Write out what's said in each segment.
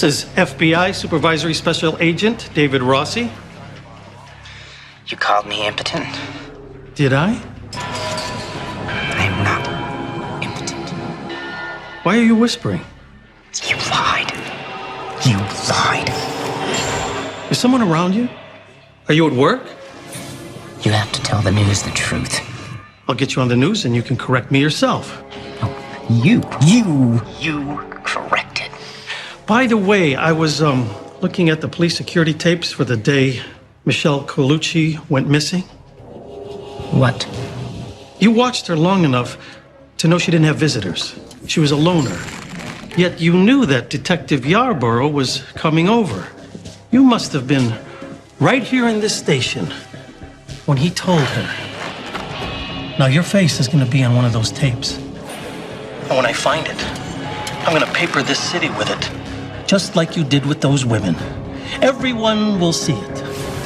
This is FBI Supervisory Special Agent David Rossi. You called me impotent? Did I? I am not impotent. Why are you whispering? You lied. You lied. Is someone around you? Are you at work? You have to tell the news the truth. I'll get you on the news and you can correct me yourself. No, you corrected. By the way, I was looking at the police security tapes for the day Michelle Colucci went missing. What? You watched her long enough to know she didn't have visitors. She was a loner. Yet you knew that Detective Yarborough was coming over. You must have been right here in this station when he told her. Now your face is going to be on one of those tapes. And when I find it, I'm going to paper this city with it. Just like you did with those women. Everyone will see it.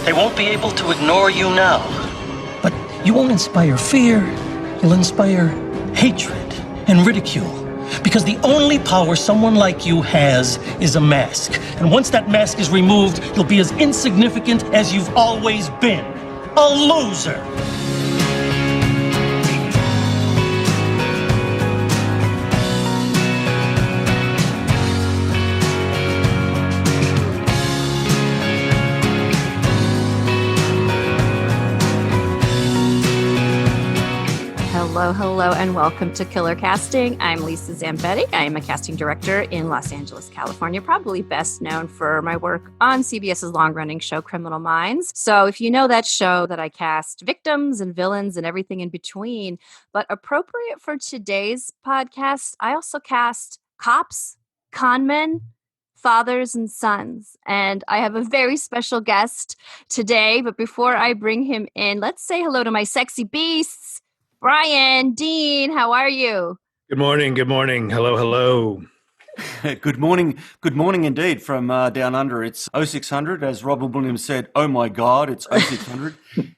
They won't be able to ignore you now. But you won't inspire fear. You'll inspire hatred and ridicule. Because the only power someone like you has is a mask. And once that mask is removed, you'll be as insignificant as you've always been. A loser. Hello, and welcome to Killer Casting. I'm Lisa Zambetti. I am a casting director in Los Angeles, California, probably best known for my work on CBS's long-running show, Criminal Minds. So if you know that show, that I cast victims and villains and everything in between. But appropriate for today's podcast, I also cast cops, conmen, fathers and sons. And I have a very special guest today. But before I bring him in, let's say hello to my sexy beasts. Brian, Dean, how are you? Good morning. Hello. Good morning indeed from down under. It's 0600, as Robin Williams said, oh my God, it's 0600 here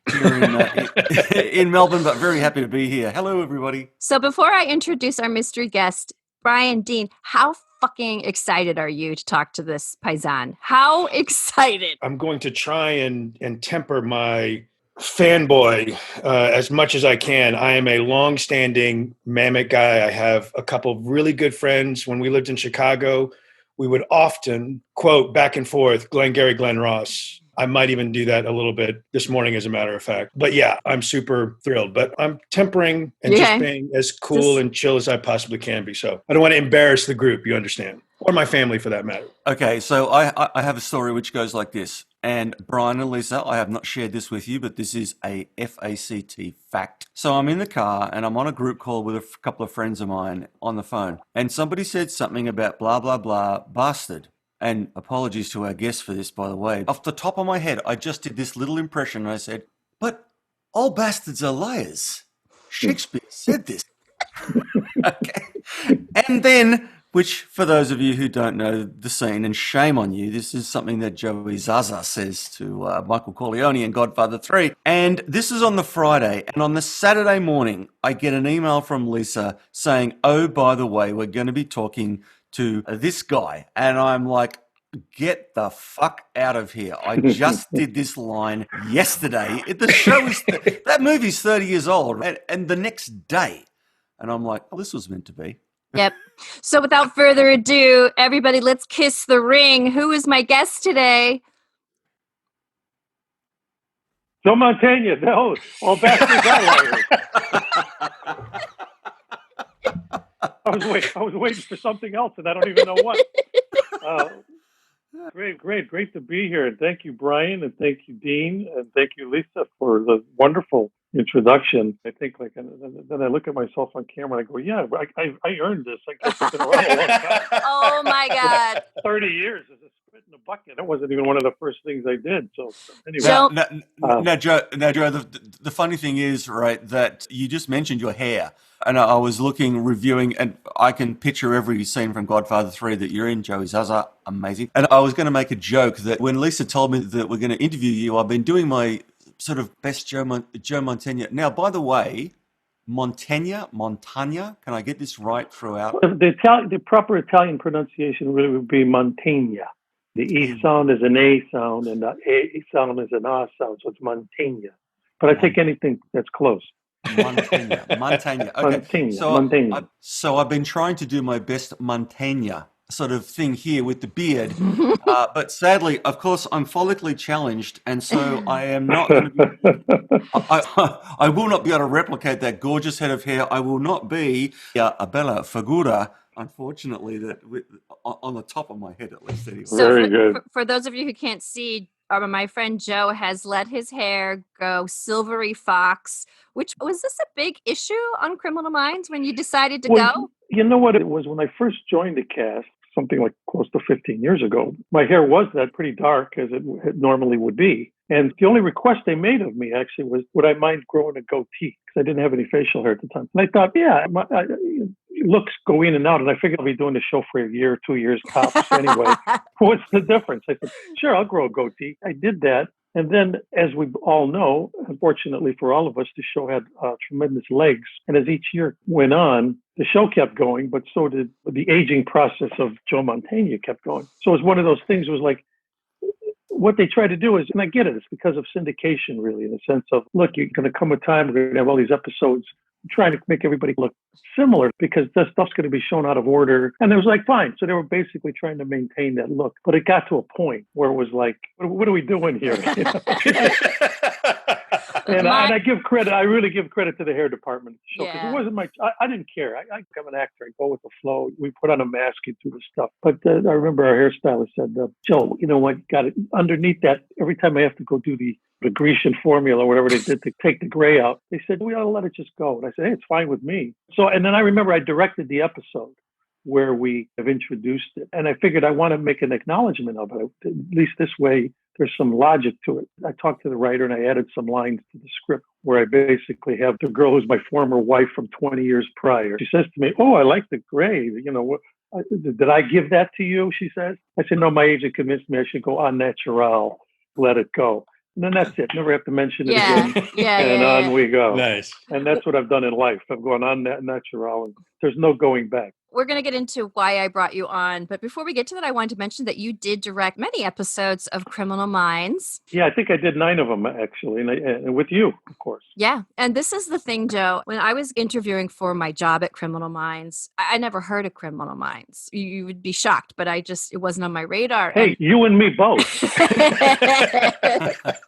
in Melbourne, but very happy to be here. Hello, everybody. So before I introduce our mystery guest, Brian, Dean, how fucking excited are you to talk to this paisan? How excited? I'm going to try and temper my fanboy as much as I can. I am a long-standing Mamet guy. I have a couple of really good friends. When we lived in Chicago, we would often quote back and forth Glengarry Glen Ross. I might even do that a little bit this morning, as a matter of fact. But yeah, I'm super thrilled. But I'm tempering and just being as cool and chill as I possibly can be. So I don't want to embarrass the group, you understand, or my family for that matter. Okay, so I have a story which goes like this. And Brian and Lisa, I have not shared this with you, but this is a FACT fact. So I'm in the car and I'm on a group call with a couple of friends of mine on the phone. And somebody said something about blah, blah, blah, bastard. And apologies to our guests for this, by the way. Off the top of my head, I just did this little impression and I said, but all bastards are liars. Shakespeare said this. Okay. And then, which for those of you who don't know the scene, and shame on you, this is something that Joey Zaza says to Michael Corleone in Godfather 3. And this is on the Friday. And on the Saturday morning, I get an email from Lisa saying, oh, by the way, we're going to be talking to this guy. And I'm like, get the fuck out of here. I just did this line yesterday. The show is, that movie's 30 years old. And the next day. And I'm like, oh, this was meant to be. Yep. So without further ado, everybody, let's kiss the ring. Who is my guest today? Joe Mantegna. No, all bastards are liars. I was waiting for something else, and I don't even know what. Great to be here, and thank you, Brian, and thank you, Dean, and thank you, Lisa, for the wonderful introduction. I think, then I look at myself on camera and I go, yeah, I earned this. I guess it's been around a long time. Oh my God. 30 years as a spit in a bucket. That wasn't even one of the first things I did. So anyway. Now, Joe, the funny thing is, right, that you just mentioned your hair. And I was reviewing, and I can picture every scene from Godfather 3 that you're in, Joey Zaza, amazing. And I was going to make a joke that when Lisa told me that we're going to interview you, I've been doing my sort of best Joe Mantegna. Now, by the way, Montagna. Can I get this right throughout? The proper Italian pronunciation really would be Mantegna. The E sound is an A sound, and the A sound is an A sound, so it's Mantegna. But I take anything that's close. Montagna. Okay. Mantegna. So I've been trying to do my best Montagna sort of thing here with the beard. But sadly, of course, I'm follically challenged, and so I am not going to be, I will not be able to replicate that gorgeous head of hair. I will not be a bella figura, unfortunately, on the top of my head at least. Anyway. So Very good. For those of you who can't see, my friend Joe has let his hair go silvery fox, which was this a big issue on Criminal Minds when you decided to go? You know what it was when I first joined the cast, something like close to 15 years ago. My hair was that pretty dark as it normally would be. And the only request they made of me actually was, would I mind growing a goatee? Because I didn't have any facial hair at the time. And I thought, looks go in and out. And I figured I'll be doing the show for a year, 2 years tops anyway. What's the difference? I said, sure, I'll grow a goatee. I did that. And then, as we all know, unfortunately for all of us, the show had tremendous legs. And as each year went on, the show kept going, but so did the aging process of Joe Mantegna kept going. So it was one of those things. It was like, what they try to do is, and I get it, it's because of syndication, really, in the sense of, look, you're going to come a time, we're going to have all these episodes, trying to make everybody look similar because that stuff's going to be shown out of order. And it was like, fine. So they were basically trying to maintain that look. But it got to a point where it was like, what are we doing here? You know? and I give credit. I really give credit to the hair department of the show because it wasn't I didn't care. I'm an actor. I go with the flow. We put on a mask and do the stuff. But I remember our hairstylist said, Joe, you know what? Got it underneath that. Every time I have to go do the Grecian formula, or whatever they did to take the gray out, they said, we ought to let it just go. And I said, hey, it's fine with me. So, and then I remember I directed the episode where we have introduced it. And I figured I want to make an acknowledgement of it. At least this way, there's some logic to it. I talked to the writer and I added some lines to the script where I basically have the girl who's my former wife from 20 years prior. She says to me, oh, I like the gray. You know, did I give that to you? She says. I said, no, my agent convinced me I should go on natural, let it go. And then that's it. Never have to mention it again. On we go. Nice. And that's what I've done in life. I'm going on natural. And there's no going back. We're going to get into why I brought you on. But before we get to that, I wanted to mention that you did direct many episodes of Criminal Minds. Yeah, I think I did 9 of them, actually. And with you, of course. Yeah. And this is the thing, Joe. When I was interviewing for my job at Criminal Minds, I never heard of Criminal Minds. You would be shocked, but it wasn't on my radar. Hey, you and me both.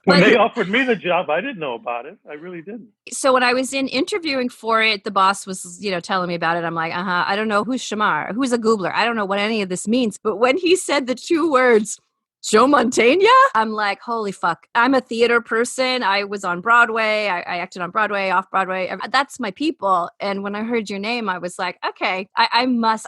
When they offered me the job, I didn't know about it. I really didn't. So when I was interviewing for it, the boss was, telling me about it. I'm like, I don't know who's Shamar, who's a Goobler. I don't know what any of this means. But when he said the 2 words, Joe Mantegna, I'm like, holy fuck. I'm a theater person. I was on Broadway. I acted on Broadway, off Broadway. That's my people. And when I heard your name, I was like, okay, I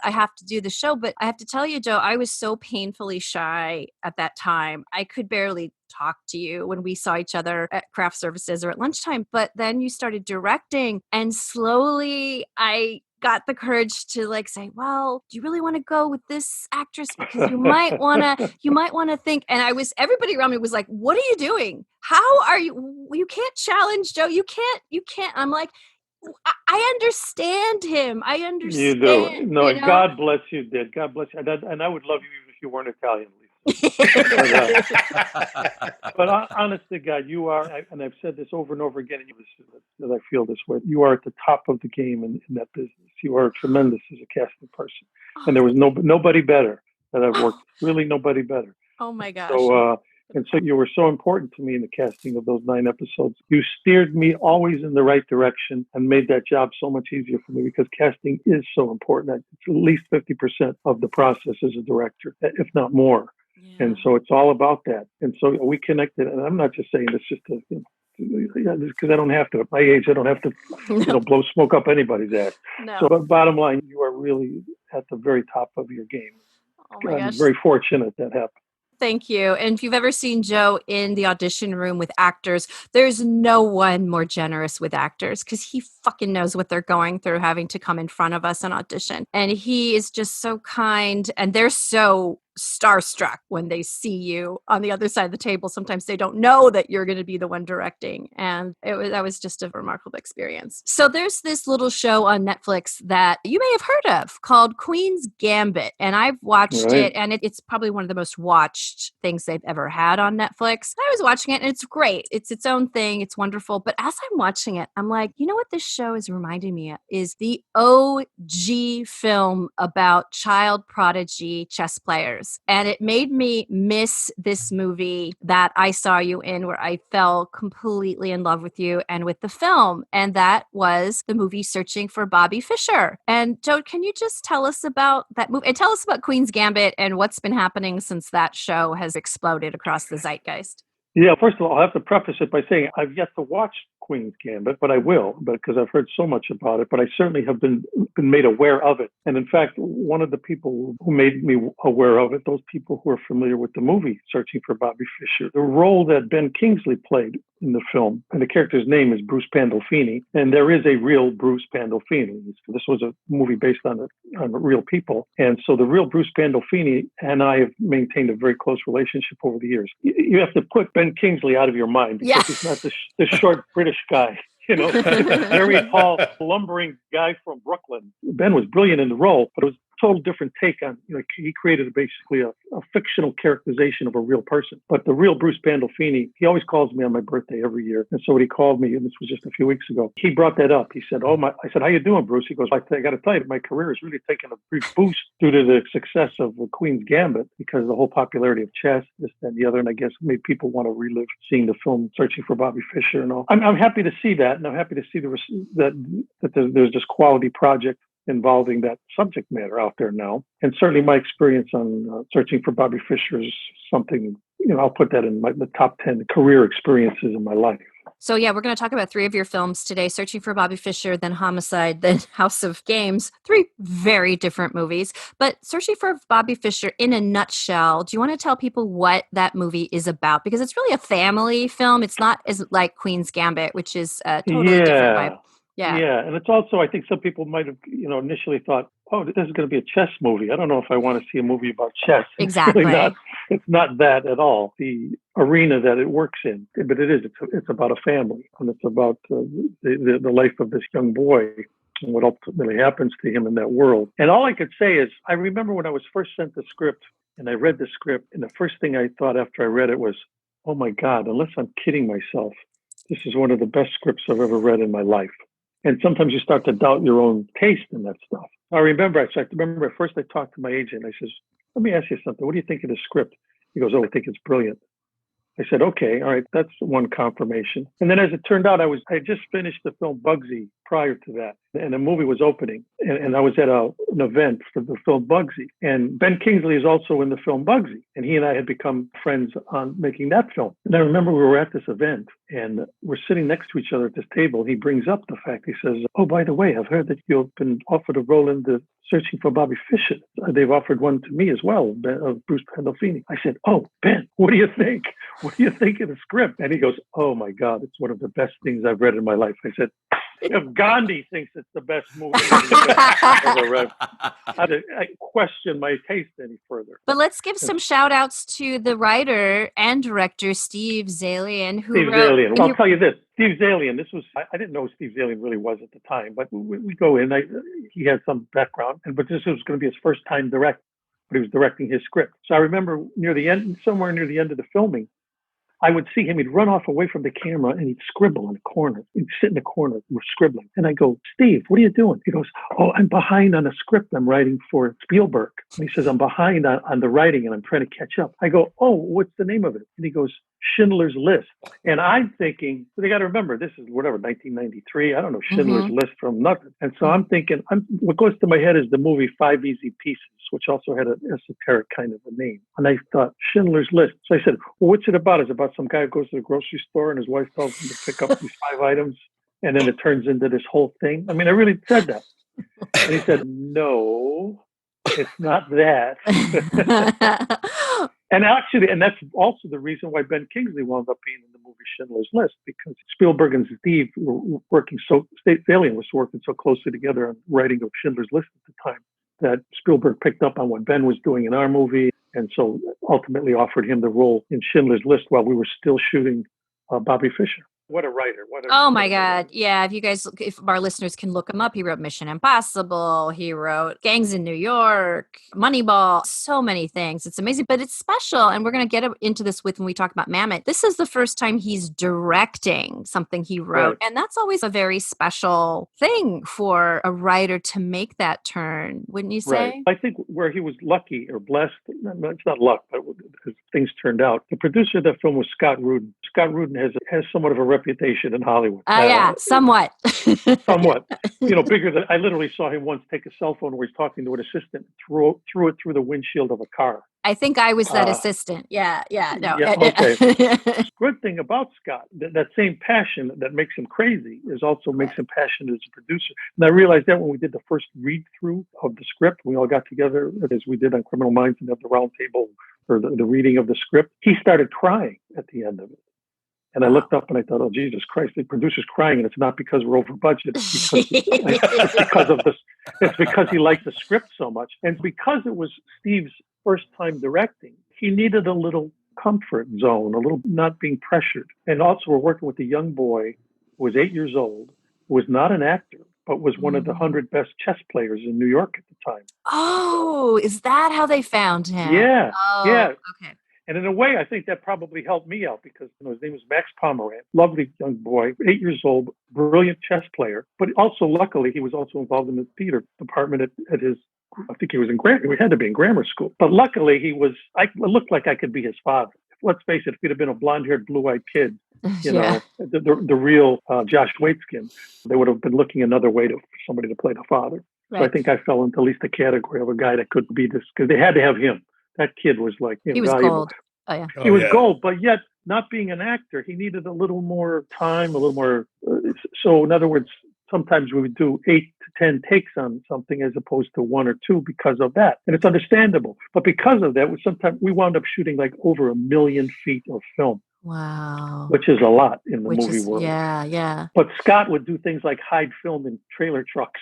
have to do the show. But I have to tell you, Joe, I was so painfully shy at that time. I could barely talk to you when we saw each other at craft services or at lunchtime. But then you started directing, and slowly I got the courage to say, well, do you really want to go with this actress? Because you might want to think. And everybody around me was like, what are you doing? How are you can't challenge Joe. You can't. I'm like, I understand him. I understand. You do. No, God bless you, did. God bless you. And I would love you even if you weren't Italian, Lisa. But honest to God, you are, and I've said this over and over again, and I feel this way, you are at the top of the game in that business. You are tremendous as a casting person. And there was nobody better that I've worked with, really nobody better. Oh my gosh. So you were so important to me in the casting of those 9 episodes. You steered me always in the right direction and made that job so much easier for me because casting is so important. It's at least 50% of the process as a director, if not more. Yeah. And so it's all about that. And so we connected, and I'm not just saying this just to, because I don't have to. At my age, I don't have to blow smoke up anybody's ass. No. So bottom line, you are really at the very top of your game. Oh my gosh. I'm very fortunate that happened. Thank you. And if you've ever seen Joe in the audition room with actors, there's no one more generous with actors because he fucking knows what they're going through having to come in front of us and audition. And he is just so kind, and they're so starstruck when they see you on the other side of the table. Sometimes they don't know that you're going to be the one directing. And that was just a remarkable experience. So there's this little show on Netflix that you may have heard of called Queen's Gambit. And I've watched it, and it's probably one of the most watched things they've ever had on Netflix. I was watching it and it's great. It's its own thing. It's wonderful. But as I'm watching it, I'm like, you know what this show is reminding me of is the OG film about child prodigy chess players. And it made me miss this movie that I saw you in, where I fell completely in love with you and with the film. And that was the movie Searching for Bobby Fischer. And Joe, can you just tell us about that movie and tell us about Queen's Gambit and what's been happening since that show has exploded across the zeitgeist? Yeah, first of all, I'll have to preface it by saying I've yet to watch Queen's Gambit, but I will, because I've heard so much about it, but I certainly have been made aware of it. And in fact, one of the people who made me aware of it, those people who are familiar with the movie Searching for Bobby Fischer, the role that Ben Kingsley played in the film, and the character's name is Bruce Pandolfini, and there is a real Bruce Pandolfini. This was a movie based on real people. And so the real Bruce Pandolfini and I have maintained a very close relationship over the years. You have to put Ben Kingsley out of your mind, because he's not the short British guy. Very tall, lumbering guy from Brooklyn. Ben was brilliant in the role, but it was a total different take on, he created basically a fictional characterization of a real person. But the real Bruce Pandolfini, he always calls me on my birthday every year. And so when he called me, and this was just a few weeks ago, he brought that up. He said, I said, how you doing, Bruce? He goes, I got to tell you, my career has really taken a brief boost due to the success of the Queen's Gambit, because of the whole popularity of chess, this, that, and the other. And I guess made people want to relive seeing the film Searching for Bobby Fischer and all. I'm happy to see that. And I'm happy to see that there's this quality project involving that subject matter out there now. And certainly my experience on Searching for Bobby Fischer is something, I'll put that in the top 10 career experiences in my life. So yeah, we're going to talk about 3 of your films today: Searching for Bobby Fischer, then Homicide, then House of Games. 3 very different movies. But Searching for Bobby Fischer, in a nutshell, do you want to tell people what that movie is about? Because it's really a family film. It's not as like Queen's Gambit, which is a totally different vibe. Yeah. And it's also, I think some people might have, initially thought, oh, this is going to be a chess movie. I don't know if I want to see a movie about chess. Exactly. It's not that at all. The arena that it works in, but it is. It's about a family, and it's about the life of this young boy and what ultimately happens to him in that world. And all I could say is, I remember when I was first sent the script, and I read the script, and the first thing I thought after I read it was, oh my God, unless I'm kidding myself, this is one of the best scripts I've ever read in my life. And sometimes you start to doubt your own taste in that stuff. I remember at first I talked to my agent. I says, let me ask you something. What do you think of the script? He goes, oh, I think it's brilliant. I said, okay, all right, that's one confirmation. And then as it turned out, I had just finished the film Bugsy prior to that, and the movie was opening, and I was at an event for the film Bugsy. And Ben Kingsley is also in the film Bugsy, and he and I had become friends on making that film. And I remember we were at this event, and we're sitting next to each other at this table. He brings up the fact, he says, oh, by the way, I've heard that you've been offered a role in the Searching for Bobby Fischer. They've offered one to me as well, of Bruce Pandolfini. I said, oh, Ben, what do you think? What do you think of the script? And he goes, oh my God, it's one of the best things I've read in my life. I said, if Gandhi thinks it's the best movie I've ever read, I question my taste any further. But let's give some shout outs to the writer and director, Steve Zaillian, Zalian. Well, I'll tell you this. Steve Zaillian, I didn't know who Steve Zaillian really was at the time, but we go in, he had some background, but this was going to be his first time direct, but he was directing his script. So I remember somewhere near the end of the filming, I would see him, he'd run off away from the camera and he'd scribble in a corner. He'd sit in the corner, we're scribbling. And I go, Steve, what are you doing? He goes, oh, I'm behind on a script I'm writing for Spielberg. And he says, I'm behind on the writing and I'm trying to catch up. I go, oh, what's the name of it? And he goes, Schindler's List. And I'm thinking, they got to remember, this is 1993. I don't know, Schindler's List from nothing. And so I'm thinking, what goes to my head is the movie 5 Easy Pieces, which also had an esoteric kind of a name. And I thought, Schindler's List. So I said, well, what's it about? It's about some guy who goes to the grocery store and his wife tells him to pick up these 5 items. And then it turns into this whole thing. I mean, I really said that. And he said, no, it's not that. And that's also the reason why Ben Kingsley wound up being in the movie Schindler's List, because Spielberg and Steve were working Zaillian was working so closely together on writing of Schindler's List at the time that Spielberg picked up on what Ben was doing in our movie. and so ultimately offered him the role in Schindler's List while we were still shooting Bobby Fischer. What a writer. Oh my God. Yeah. If our listeners can look him up, he wrote Mission Impossible. He wrote Gangs in New York, Moneyball, so many things. It's amazing, but it's special. And we're going to get into this when we talk about Mamet. This is the first time he's directing something he wrote. Right. And that's always a very special thing for a writer to make that turn, wouldn't you say? Right. I think where he was lucky or blessed, it's not luck, but because things turned out. The producer of that film was Scott Rudin. Scott Rudin has somewhat of a reputation in Hollywood. Yeah, somewhat. Somewhat. Bigger than, I literally saw him once take a cell phone where he's talking to an assistant, threw it through the windshield of a car. I think I was that assistant. Yeah, no. Yeah, okay. Good thing about Scott, that same passion that makes him crazy also makes him passionate as a producer. And I realized that when we did the first read-through of the script, we all got together, as we did on Criminal Minds, and had the round table for the reading of the script. He started crying at the end of it. And I looked up and I thought, oh, Jesus Christ, the producer's crying, and it's not because we're over budget. It's because of this. It's because he liked the script so much. And because it was Steve's first time directing, he needed a little comfort zone, a little not being pressured. And also we're working with a young boy who was 8 years old, who was not an actor, but was one of the 100 best chess players in New York at the time. Oh, is that how they found him? Yeah. Oh, yeah. Okay. And in a way, I think that probably helped me out because his name was Max Pomerant, lovely young boy, 8 years old, brilliant chess player. But also, luckily, he was also involved in the theater department at his, I think he was in grammar, we had to be in grammar school. But luckily, I looked like I could be his father. Let's face it, if he'd have been a blonde-haired, blue-eyed kid, the real Josh Waitzkin, they would have been looking another way for somebody to play the father. Right. So I think I fell into at least the category of a guy that could be this, because they had to have him. That kid was like invaluable. He was gold. Oh, yeah. He was gold, but yet not being an actor, he needed a little more time, a little more. So in other words, sometimes we would do 8 to 10 takes on something as opposed to 1 or 2 because of that. And it's understandable. But because of that, sometimes we wound up shooting like over 1 million feet of film. Wow. Which is a lot in the movie world. Yeah. But Scott would do things like hide film in trailer trucks,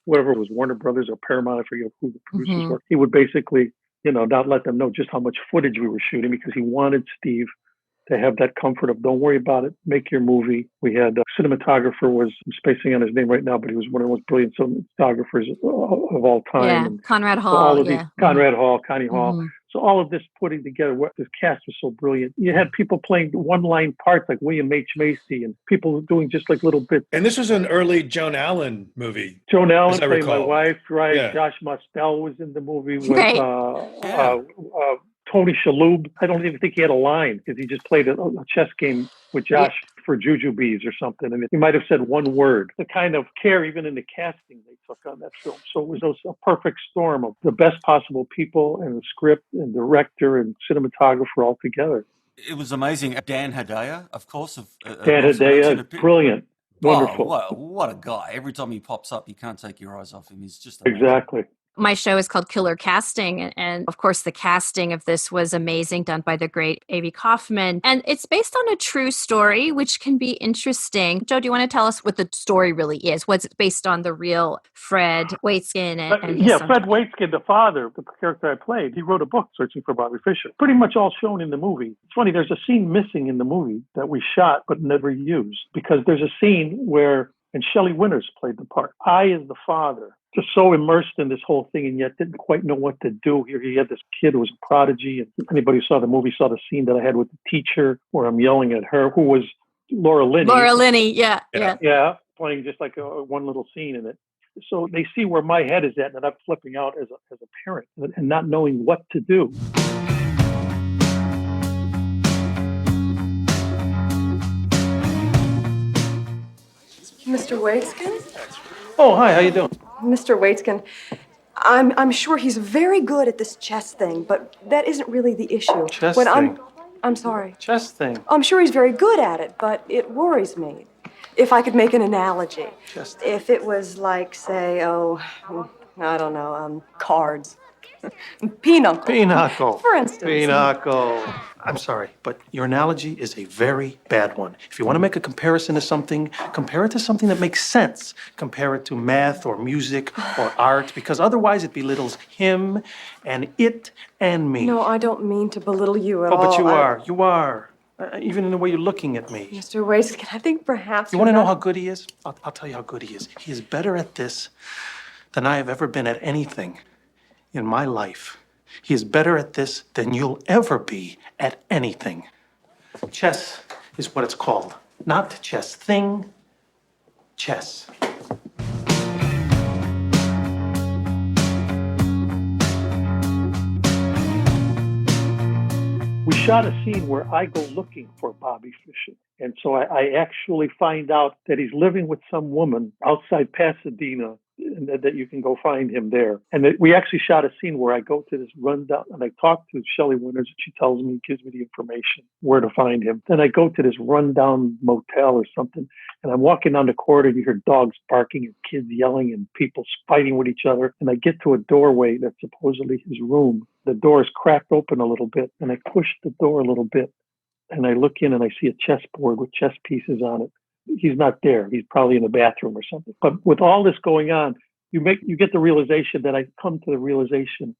whatever it was, Warner Brothers or Paramount, I forget who the producers were. He would basically not let them know just how much footage we were shooting because he wanted Steve to have that comfort of don't worry about it, make your movie. We had a cinematographer I'm spacing on his name right now, but he was one of the most brilliant cinematographers of all time. Yeah, and Conrad so Hall. All of these, Conrad Hall, Connie Hall. So all of this putting together, this cast was so brilliant. You had people playing one-line parts like William H. Macy and people doing just like little bits. And this was an early Joan Allen movie. Joan Allen played my wife, right? Yeah. Josh Mostel was in the movie with Tony Shalhoub. I don't even think he had a line because he just played a chess game with Josh for Jujubes or something. And he might have said one word. The kind of care, even in the casting, they took on that film. So it was a perfect storm of the best possible people and the script and director and cinematographer all together. It was amazing. Dan Hedaya, of course. Dan Hedaya, brilliant. Wonderful. What a guy. Every time he pops up, you can't take your eyes off him. He's just amazing. Exactly. My show is called Killer Casting. And of course, the casting of this was amazing, done by the great Avi Kaufman. And it's based on a true story, which can be interesting. Joe, do you want to tell us what the story really is? What's it based on the real Fred Waitzkin? Fred Waitzkin, the father, the character I played, he wrote a book, Searching for Bobby Fischer. Pretty much all shown in the movie. It's funny, there's a scene missing in the movie that we shot but never used because there's a scene where, and Shelley Winters played the part. I, as the father, just so immersed in this whole thing and yet didn't quite know what to do. Here he had this kid who was a prodigy. And anybody who saw the movie saw the scene that I had with the teacher where I'm yelling at her, who was Laura Linney. Yeah, playing just like one little scene in it. So they see where my head is at and I'm flipping out as a parent and not knowing what to do. Mr. Waitzkin? Oh, hi, how you doing? Mr. Waitzkin, I'm sure he's very good at this chess thing, but that isn't really the issue. Chess thing? I'm sorry. Chess thing. I'm sure he's very good at it, but it worries me. If I could make an analogy. Chess thing. If it was like, say, I don't know, cards. Pinochle. Pinochle. For instance. Pinochle. I'm sorry, but your analogy is a very bad one. If you want to make a comparison to something, compare it to something that makes sense. Compare it to math or music or art, because otherwise it belittles him and it and me. No, I don't mean to belittle you at all. Oh, but you are. You are. Even in the way you're looking at me. Mr. Waiskin, I think perhaps You want to know how good he is? I'll tell you how good he is. He is better at this than I have ever been at anything in my life. He is better at this than you'll ever be at anything. Chess is what it's called. Not chess thing, chess. We shot a scene where I go looking for Bobby Fischer. And so I actually find out that he's living with some woman outside Pasadena, and that you can go find him there. And that we actually shot a scene where I go to this rundown and I talk to Shelley Winters, and she tells me, gives me the information where to find him. Then I go to this rundown motel or something, and I'm walking down the corridor, and you hear dogs barking and kids yelling and people fighting with each other. And I get to a doorway that's supposedly his room. The door is cracked open a little bit, and I push the door a little bit, and I look in and I see a chessboard with chess pieces on it. He's not there. He's probably in the bathroom or something. But with all this going on, you get the realization that I come to the realization,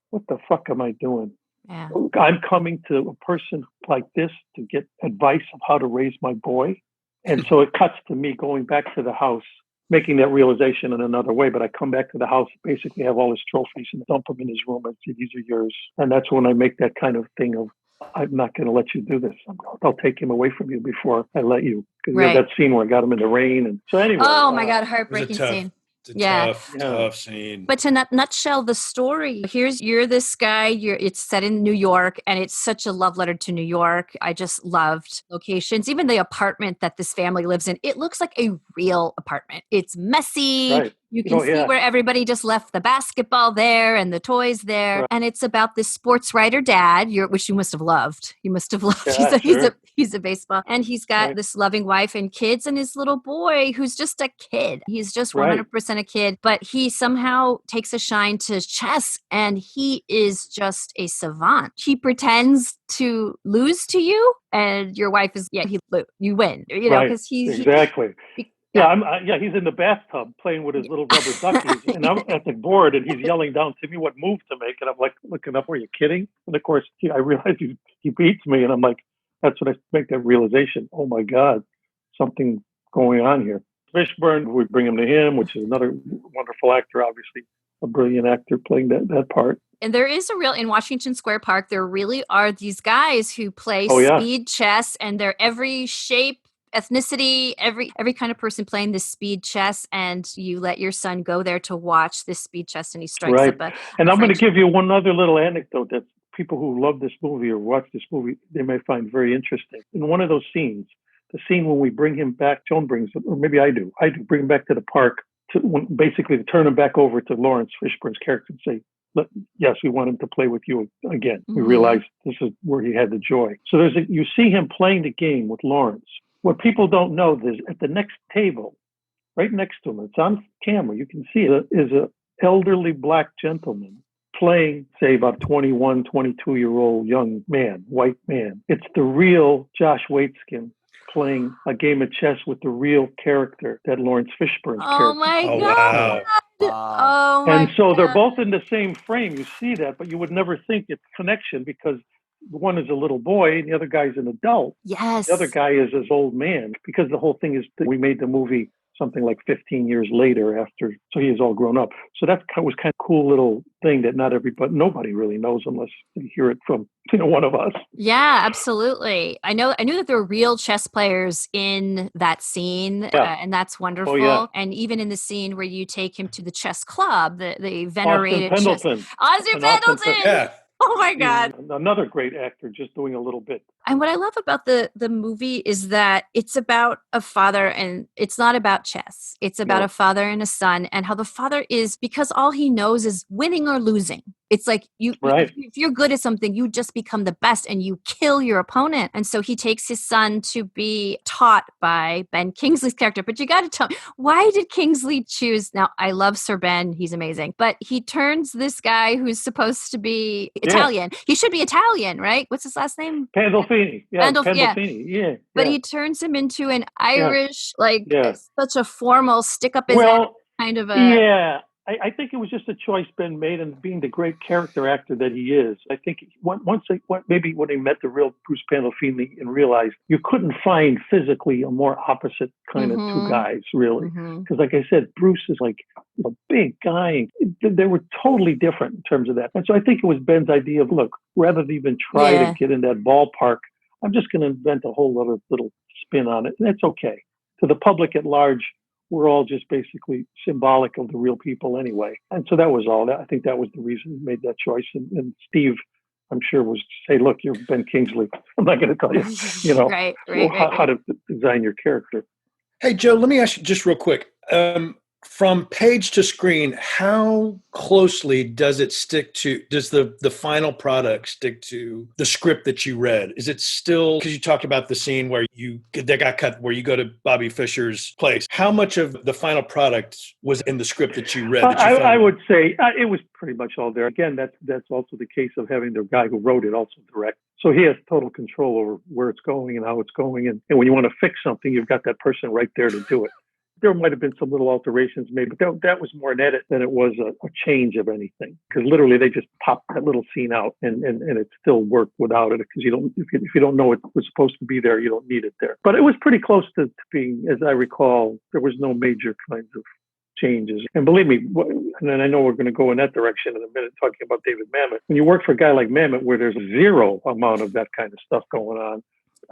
what the fuck am I doing? Yeah. I'm coming to a person like this to get advice of how to raise my boy. And so it cuts to me going back to the house, making that realization in another way. But I come back to the house, basically have all his trophies and dump them in his room and say, these are yours. And that's when I make that kind of thing of, I'm not going to let you do this. I'll take him away from you before I let you. Because Right. you have that scene where I got him in the rain. And so anyway. Oh my God, It was heartbreaking scene. It's a Yeah. tough scene. But to nutshell the story, you're this guy, it's set in New York, and it's such a love letter to New York. I just loved locations. Even the apartment that this family lives in, it looks like a real apartment. It's messy. Right. You can see where everybody just left the basketball there and the toys there. Right. And it's about this sports writer dad, which you must have loved. You must have loved. Yeah, He's a baseball. And he's got this loving wife and kids and his little boy who's just a kid. He's just 100% a kid. But he somehow takes a shine to chess, and he is just a savant. He pretends to lose to you, and your wife is, you win. You know, because he's... Exactly. He's in the bathtub playing with his little rubber duckies, and I'm at the board, and he's yelling down to me what move to make, and I'm like looking up, are you kidding? And of course, I realize he beats me, and I'm like, that's when I make that realization. Oh my God, something going on here. Fishbourne, we bring him to him, which is another wonderful actor, obviously a brilliant actor playing that part. And there is in Washington Square Park, there really are these guys who play speed chess, and they're every shape, ethnicity, every kind of person playing this speed chess, and you let your son go there to watch this speed chess, and he strikes up And I'm going to give you one other little anecdote that people who love this movie or watch this movie, they may find very interesting. In one of those scenes, the scene when we bring him back, Joan brings him, or maybe I do bring him back to the park basically to turn him back over to Laurence Fishbourne's character and say, yes, we want him to play with you again. Mm-hmm. We realize this is where he had the joy. So you see him playing the game with Laurence. What people don't know is at the next table, right next to him, it's on camera, you can see it, is an elderly black gentleman playing, say, about 21, 22-year-old young man, white man. It's the real Josh Waitzkin playing a game of chess with the real character that Laurence Fishbourne's character. Oh my God. Wow. And so they're both in the same frame. You see that, but you would never think it's connection because one is a little boy and the other guy's an adult. Yes. The other guy is his old man, because the whole thing is that we made the movie something like 15 years later after, so he is all grown up. So that was kind of a cool little thing that nobody really knows unless you hear it from one of us. Yeah, absolutely. I knew that there were real chess players in that scene, and that's wonderful. Oh, yeah. And even in the scene where you take him to the chess club, the venerated Austin Pendleton. Yeah. Oh my God. Another great actor, just doing a little bit. And what I love about the movie is that it's about a father, and it's not about chess. It's about a father and a son, and how the father is, because all he knows is winning or losing. It's like Right. if you're good at something, you just become the best and you kill your opponent. And so he takes his son to be taught by Ben Kingsley's character. But you got to tell me, why did Kingsley choose? Now, I love Sir Ben. He's amazing. But he turns this guy who's supposed to be Italian. He should be Italian, right? What's his last name? Pandolfini. Yeah, Yeah. Pandolfini. Yeah. But yeah. he turns him into an Irish, Yeah. such a formal, stick up his ass kind of a. Yeah. I think it was just a choice Ben made, and being the great character actor that he is. I think maybe when he met the real Bruce Pandolfini and realized you couldn't find physically a more opposite kind of two guys, really. Because like I said, Bruce is like a big guy. They were totally different in terms of that. And so I think it was Ben's idea of, look, rather than even try to get in that ballpark, I'm just going to invent a whole other little spin on it. And that's okay. To the public at large, we're all just basically symbolic of the real people anyway. And so that was all. I think that was the reason he made that choice. And Steve, I'm sure, was to say, look, you're Ben Kingsley. I'm not going to tell you, how to design your character. Hey, Joe, let me ask you just real quick. From page to screen, how closely does the final product stick to the script that you read? Is it still, because you talked about the scene where that got cut, where you go to Bobby Fischer's place. How much of the final product was in the script that you read? I would say it was pretty much all there. Again, that's also the case of having the guy who wrote it also direct. So he has total control over where it's going and how it's going. And when you want to fix something, you've got that person right there to do it. There might have been some little alterations made, but that was more an edit than it was a change of anything. Because literally they just popped that little scene out, and it still worked without it. Because if you don't know it was supposed to be there, you don't need it there. But it was pretty close to being, as I recall, there was no major kinds of changes. And believe me, and then I know we're going to go in that direction in a minute, talking about David Mamet. When you work for a guy like Mamet, where there's zero amount of that kind of stuff going on,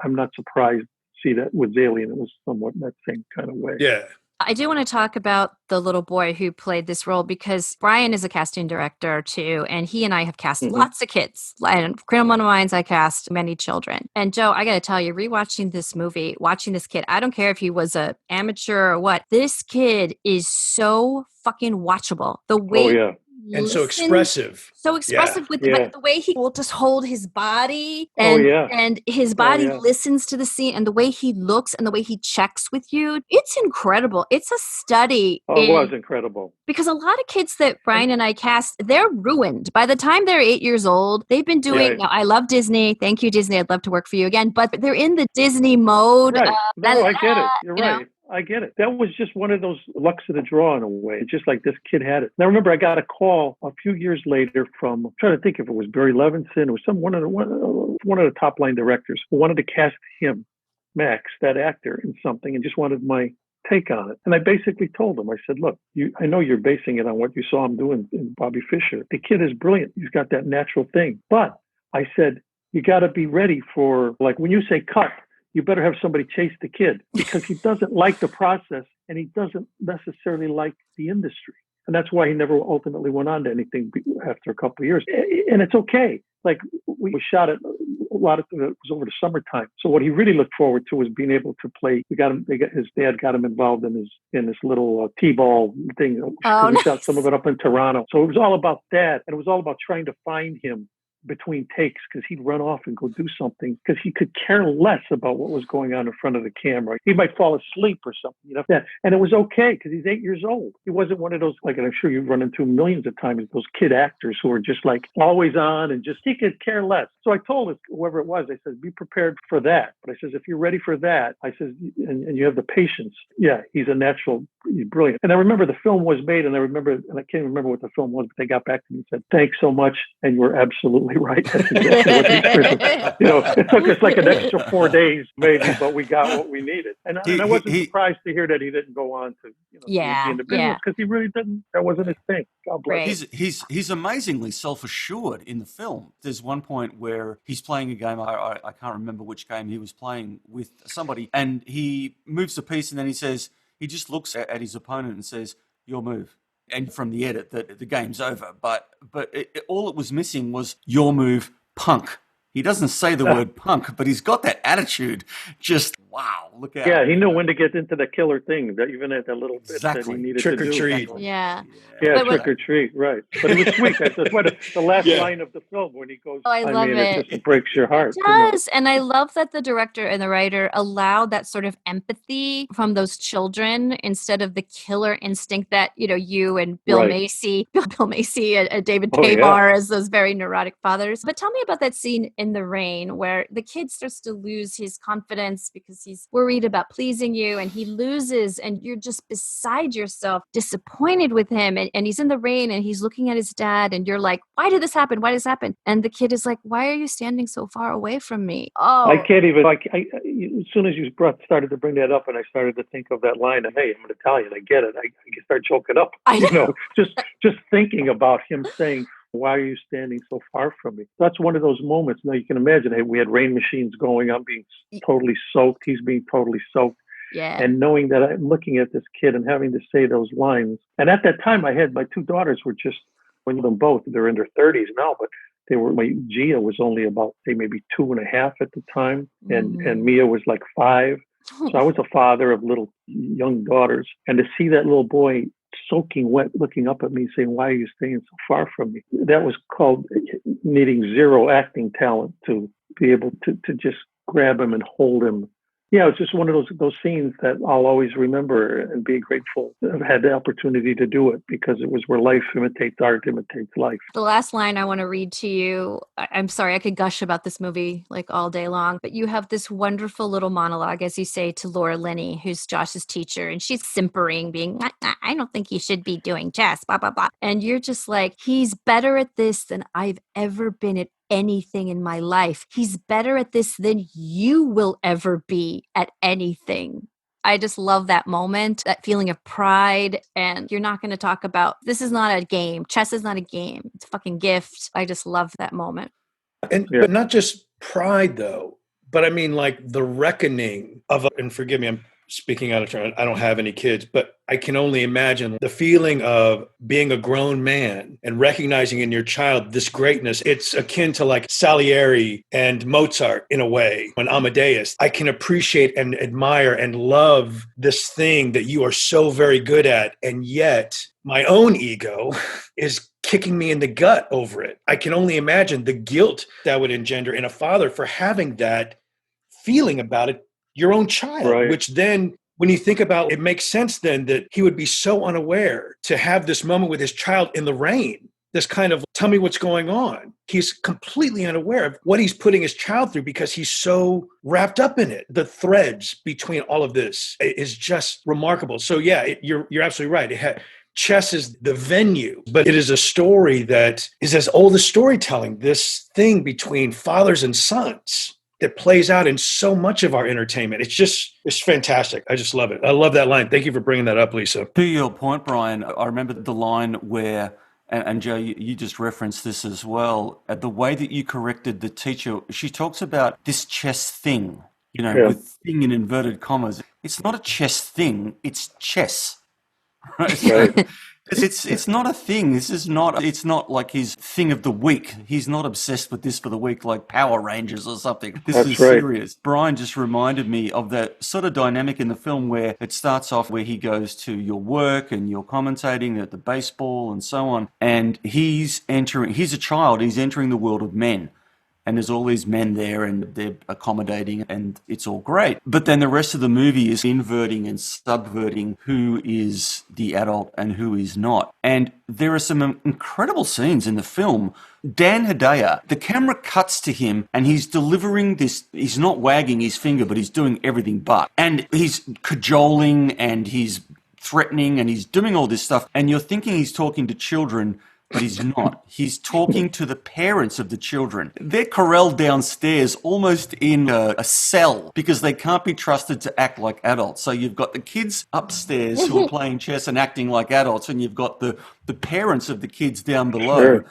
I'm not surprised to see that with Alien. It was somewhat in that same kind of way. Yeah. I do want to talk about the little boy who played this role, because Brian is a casting director too, and he and I have cast lots of kids. And Criminal Minds, I cast many children. And Joe, I got to tell you, rewatching this movie, watching this kid, I don't care if he was an amateur or what, this kid is so fucking watchable. The way and so expressive. With the way he will just hold his body, and his body listens to the scene, and the way he looks and the way he checks with you. It's incredible. It's a study. It was incredible. Because a lot of kids that Brian and I cast, they're ruined. By the time they're 8 years old, they've been doing, now I love Disney. Thank you, Disney. I'd love to work for you again. But they're in the Disney mode. Right. I get it. You're right. I get it. That was just one of those lucks of the draw in a way. Just like this kid had it. Now, remember, I got a call a few years later from, I'm trying to think if it was Barry Levinson. It was one of the top line directors who wanted to cast him, Max, that actor, in something, and just wanted my take on it. And I basically told him, I said, look, I know you're basing it on what you saw him doing in Bobby Fischer. The kid is brilliant. He's got that natural thing. But I said, you got to be ready for, like, when you say cut, you better have somebody chase the kid, because he doesn't like the process and he doesn't necessarily like the industry. And that's why he never ultimately went on to anything after a couple of years. And it's okay. Like, we shot it, a lot of it was over the summertime. So what he really looked forward to was being able to play. His dad got him involved in this little T-ball thing. We shot some of it up in Toronto. So it was all about that. And it was all about trying to find him between takes, because he'd run off and go do something, because he could care less about what was going on in front of the camera. He might fall asleep or something, and it was okay, because he's 8 years old. He wasn't one of those, like, and I'm sure you've run into millions of times, those kid actors who are just like always on and just, he could care less. So I told whoever it was, I said, be prepared for that. But I says, if you're ready for that, I says, and you have the patience, he's a natural, he's brilliant. And I remember the film was made, and I can't remember what the film was, but they got back to me and said, thanks so much, and you were absolutely right. That's exactly what it took us like an extra 4 days maybe, but we got what we needed. And I wasn't surprised to hear that he didn't go on to be in the business, because he really didn't. That wasn't his thing. God bless. He's amazingly self-assured in the film. There's one point where he's playing a game. I can't remember which game he was playing with somebody, and he moves the piece, and then he just looks at his opponent and says, "Your move." And from the edit, that the game's over. But all it was missing was "your move, punk." He doesn't say the word punk, but he's got that attitude. Just, wow, look out. Yeah, he knew when to get into the killer thing, that even at that little bit that he Exactly. needed Trick to or do. treat. Yeah. Yeah, But trick or treat, right. But it was sweet. That's why the last Yeah. line of the film when he goes, Oh, I love mean, it. it just breaks your heart. It does. And I love that the director and the writer allowed that sort of empathy from those children instead of the killer instinct that, you and Bill Right. Macy, Bill Macy and David Oh, yeah. Paybar as those very neurotic fathers. But tell me about that scene in the rain where the kid starts to lose his confidence because he's worried about pleasing you and he loses and you're just beside yourself, disappointed with him. And he's in the rain and he's looking at his dad and you're like, why did this happen? Why did this happen? And the kid is like, why are you standing so far away from me? Oh, I can't even, as soon as you started to bring that up and I started to think of that line, and hey, I'm an Italian, I get it. I can start choking up. I know. Just thinking about him saying, why are you standing so far from me? That's one of those moments. Now you can imagine, hey, we had rain machines going. I'm being totally soaked. He's being totally soaked. yeah. And knowing that I'm looking at this kid and having to say those lines. And at that time, I had my two daughters were just, when them both, they're in their 30s now, but Gia was only about, say, maybe 2.5 at the time. And Mia was like 5. So I was a father of little young daughters. And to see that little boy soaking wet, looking up at me saying, why are you staying so far from me? That was called needing zero acting talent to be able to just grab him and hold him. Yeah, it's just one of those scenes that I'll always remember and be grateful to have had the opportunity to do it, because it was where life imitates art, imitates life. The last line I want to read to you, I'm sorry, I could gush about this movie like all day long, but you have this wonderful little monologue, as you say, to LInney, who's Josh's teacher, and she's simpering, being, I don't think he should be doing chess, blah, blah, blah. And you're just like, he's better at this than I've ever been at anything in my life. He's better at this than you will ever be at anything. I just love that moment, that feeling of pride. And you're not going to talk about, this is not a game. Chess is not a game. It's a fucking gift. I just love that moment. But not just pride, though, but I mean, like the reckoning of, and forgive me, I'm speaking out of turn. I don't have any kids, but I can only imagine the feeling of being a grown man and recognizing in your child this greatness. It's akin to like Salieri and Mozart in a way, and Amadeus. I can appreciate and admire and love this thing that you are so very good at. And yet my own ego is kicking me in the gut over it. I can only imagine the guilt that would engender in a father for having that feeling about it, your own child, Right. Which then when you think about it, makes sense then that he would be so unaware to have this moment with his child in the rain, this kind of, tell me what's going on. He's completely unaware of what he's putting his child through because he's so wrapped up in it. The threads between all of this is just remarkable. So yeah, you're absolutely right. Chess is the venue, but it is a story that is as old as storytelling, this thing between fathers and sons that plays out in so much of our entertainment. It's fantastic. I just love it. I love that line. Thank you for bringing that up, Lisa. To your point, Brian, I remember the line where, and Joe, you just referenced this as well, the way that you corrected the teacher. She talks about this chess thing, with thing in inverted commas. It's not a chess thing, it's chess. Right? It's not a thing. It's not like his thing of the week. He's not obsessed with this for the week like Power Rangers or something. This is serious. Brian just reminded me of that sort of dynamic in the film where it starts off where he goes to your work and you're commentating at the baseball and so on. And he's a child, he's entering the world of men. And there's all these men there and they're accommodating and it's all great. But then the rest of the movie is inverting and subverting who is the adult and who is not. And there are some incredible scenes in the film. Dan Hedaya, the camera cuts to him and he's delivering this, he's not wagging his finger, but he's doing everything but. And he's cajoling and he's threatening and he's doing all this stuff. And you're thinking he's talking to children, but he's not. He's talking to the parents of the children. They're corralled downstairs almost in a cell because they can't be trusted to act like adults. So you've got the kids upstairs who are playing chess and acting like adults, and you've got the parents of the kids down below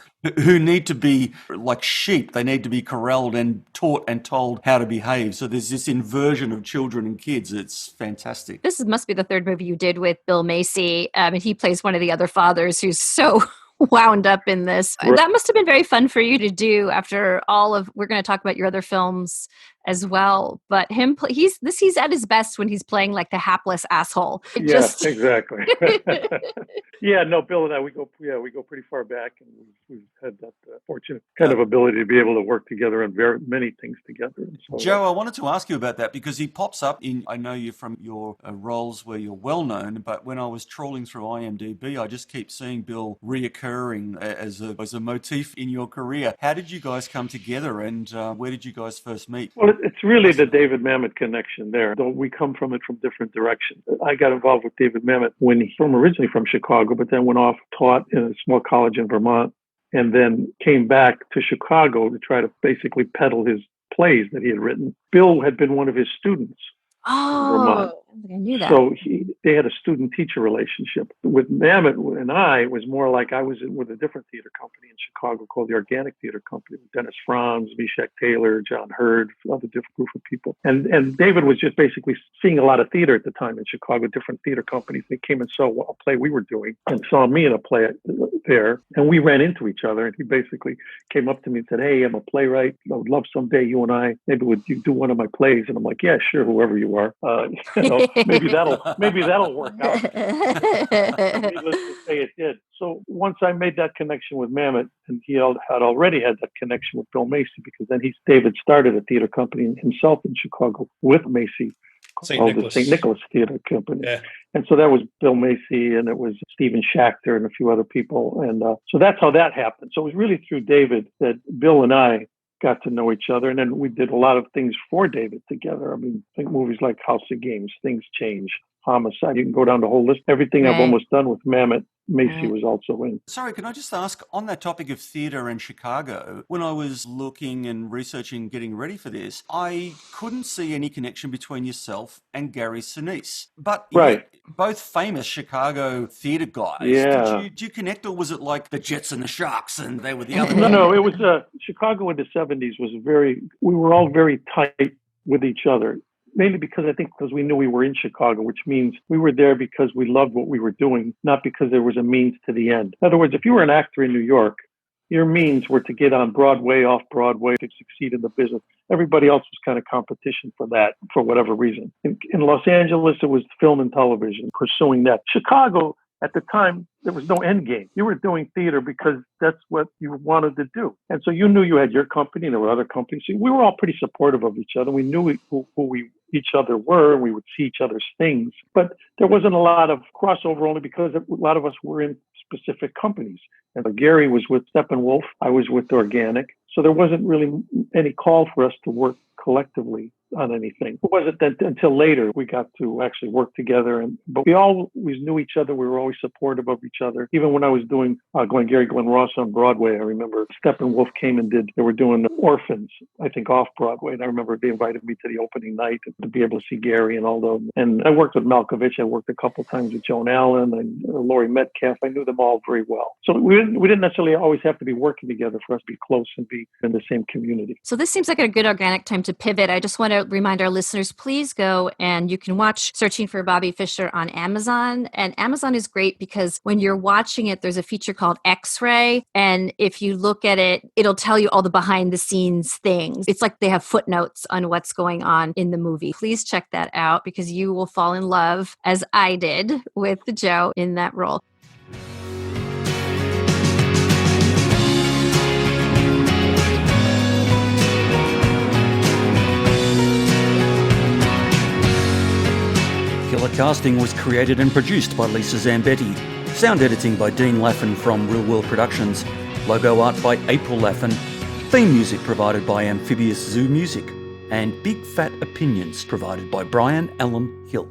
who need to be like sheep. They need to be corralled and taught and told how to behave. So there's this inversion of children and kids. It's fantastic. This must be the third movie you did with Bill Macy. And he plays one of the other fathers who's so wound up in this. Right. That must have been very fun for you to do after all of, we're going to talk about your other films as well, but he's at his best when he's playing like the hapless asshole. Exactly. Yeah, no, Bill and I, we go pretty far back, and we've had that fortunate kind of ability to be able to work together on very many things together. And so, Joe, I wanted to ask you about that because he pops up in, I know you from your roles where you're well known, but when I was trawling through IMDb, I just keep seeing Bill reoccurring as a motif in your career. How did you guys come together, and where did you guys first meet? Well, it's really the David Mamet connection there, though we come from it from different directions. I got involved with David Mamet originally from Chicago, but then went off, taught in a small college in Vermont, and then came back to Chicago to try to basically peddle his plays that he had written. Bill had been one of his students. Oh, I knew that. So they had a student-teacher relationship. With Mamet and I, it was more like I was with a different theater company in Chicago called the Organic Theater Company, with Dennis Franz, Meshach Taylor, John Hurd, another different group of people. And David was just basically seeing a lot of theater at the time in Chicago, different theater companies. They came and saw a play we were doing and saw me in a play there. And we ran into each other. And he basically came up to me and said, "Hey, I'm a playwright. I would love someday you and I, maybe would you do one of my plays?" And I'm like, "Yeah, sure, whoever you are." Maybe that'll work out. Needless to say, it did. So once I made that connection with Mamet, and he had already had that connection with Bill Macy, because then David started a theater company himself in Chicago with Macy called the St. Nicholas Theater Company. Yeah. And so that was Bill Macy, and it was Stephen Schachter and a few other people. And so that's how that happened. So it was really through David that Bill and I got to know each other. And then we did a lot of things for David together. I mean, think movies like House of Games, Things Change, Homicide. You can go down the whole list. Everything I've almost done with Mamet, Macy was also in. Sorry, can I just ask, on that topic of theatre and Chicago, when I was looking and researching, getting ready for this, I couldn't see any connection between yourself and Gary Sinise. But right. Both famous Chicago theatre guys. Yeah. Did you connect, or was it like the Jets and the Sharks and they were the other? No, it was Chicago in the 70s we were all very tight with each other. Mainly because we knew we were in Chicago, which means we were there because we loved what we were doing, not because there was a means to the end. In other words, if you were an actor in New York, your means were to get on Broadway, off Broadway, to succeed in the business. Everybody else was kind of competition for that, for whatever reason. In Los Angeles, it was film and television, pursuing that. Chicago, at the time, there was no end game. You were doing theater because that's what you wanted to do. And so you knew you had your company, and there were other companies. So we were all pretty supportive of each other. We knew who each other were. We would see each other's things. But there wasn't a lot of crossover, only because a lot of us were in specific companies. And Gary was with Steppenwolf. I was with Organic. So there wasn't really any call for us to work collectively on anything. It wasn't until later we got to actually work together. But we always knew each other. We were always supportive of each other. Even when I was doing Glenn Ross on Broadway, I remember Steppenwolf came and they were doing Orphans, I think, off Broadway. And I remember they invited me to the opening night to be able to see Gary and all those. And I worked with Malkovich. I worked a couple of times with Joan Allen and Laurie Metcalf. I knew them all very well. So we didn't necessarily always have to be working together for us to be close and be in the same community. So this seems like a good organic time to pivot. I just want to remind our listeners, please go and you can watch Searching for Bobby Fischer on Amazon. And Amazon is great because when you're watching it, there's a feature called X-Ray. And if you look at it, it'll tell you all the behind the scenes things. It's like they have footnotes on what's going on in the movie. Please check that out because you will fall in love, as I did, with Joe in that role. Killer Casting was created and produced by Lisa Zambetti. Sound editing by Dean Laffin from Real World Productions. Logo art by April Laffin. Theme music provided by Amphibious Zoo Music. And Big Fat Opinions provided by Brian Allen Hill.